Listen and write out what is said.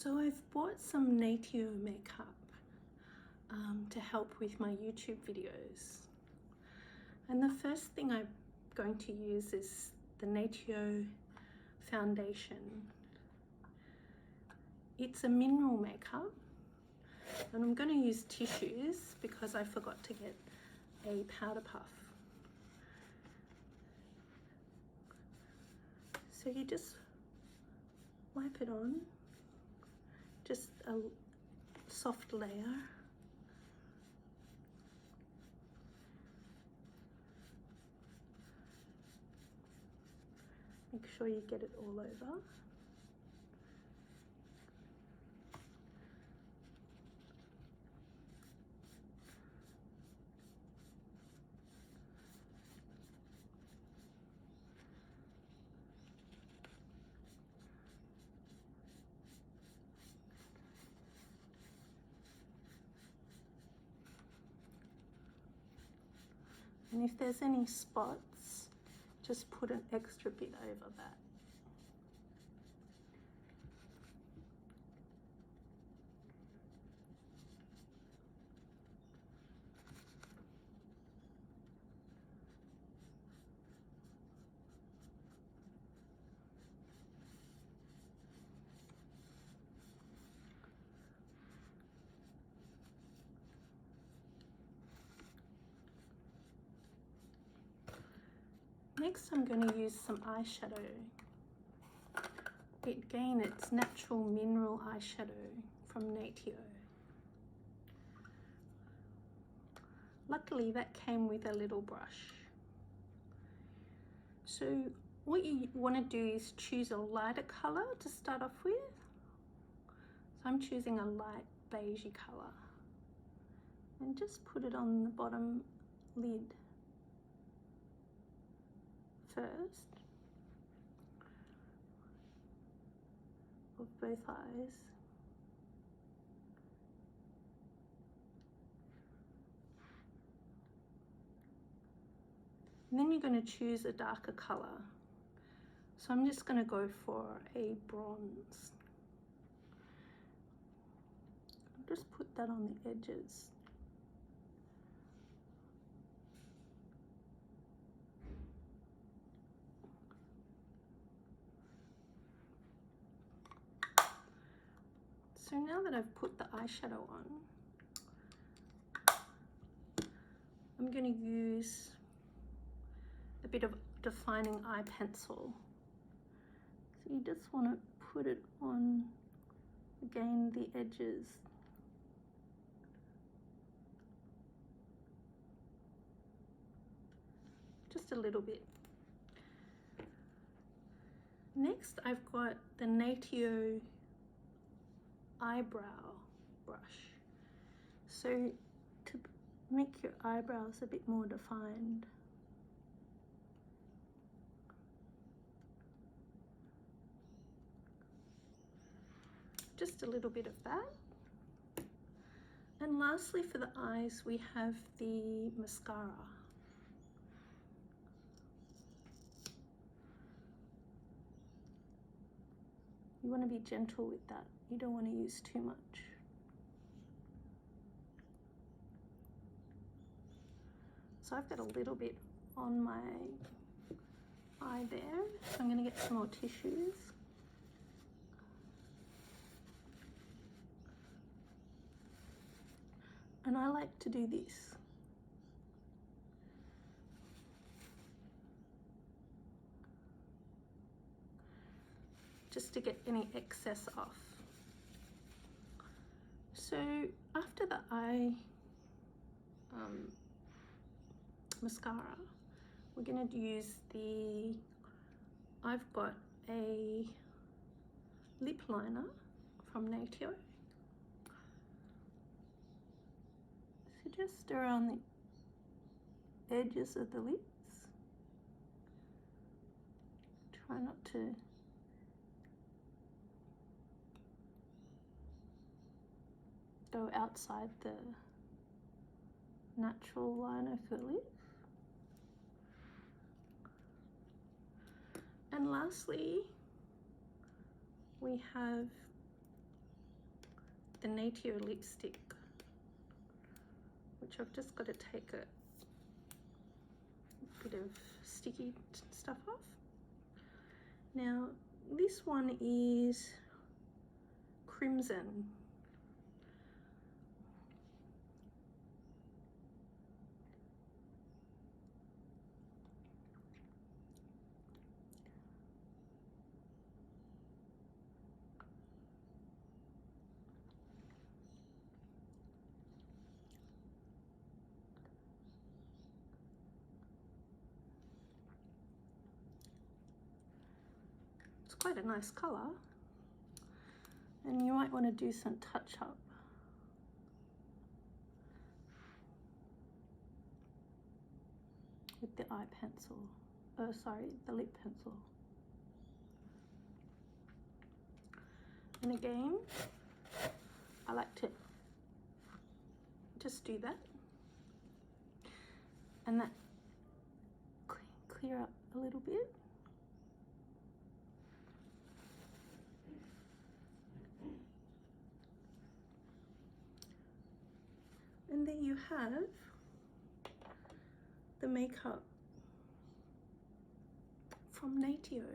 So I've bought some Natio Makeup to help with my YouTube videos. And the first thing I'm going to use is the Natio foundation. It's a mineral makeup, and I'm going to use tissues because I forgot to get a powder puff. So you just wipe it on, just a soft layer. Make sure you get it all over. And if there's any spots, just put an extra bit over that. Next, I'm going to use some eyeshadow. Again, it's natural mineral eyeshadow from Natio. Luckily, that came with a little brush. So what you want to do is choose a lighter color to start off with. So I'm choosing a light beigey color. And just put it on the bottom lid first of both eyes. And then you're going to choose a darker color. So I'm just going to go for a bronze. Just put that on the edges. So now that I've put the eyeshadow on, I'm going to use a bit of defining eye pencil. So you just want to put it on, again, the edges. Just a little bit. Next, I've got the Natio eyebrow brush. So to make your eyebrows a bit more defined, just a little bit of that. And lastly, for the eyes, we have the mascara. You want to be gentle with that. You don't want to use too much. So I've got a little bit on my eye there. So I'm going to get some more tissues. And I like to do this. Just to get any excess off. So after the eye mascara, we're going to use I've got a lip liner from Natio. So just around the edges of the lips. Try not to go outside the natural line of the lip. And lastly, we have the Natio lipstick, which I've just got to take a bit of sticky stuff off. Now this one is Crimson. It's quite a nice colour, and you might want to do some touch up. With the eye pencil, the lip pencil. And again, I like to just do that, and that clear up a little bit. And there you have the makeup from Natio.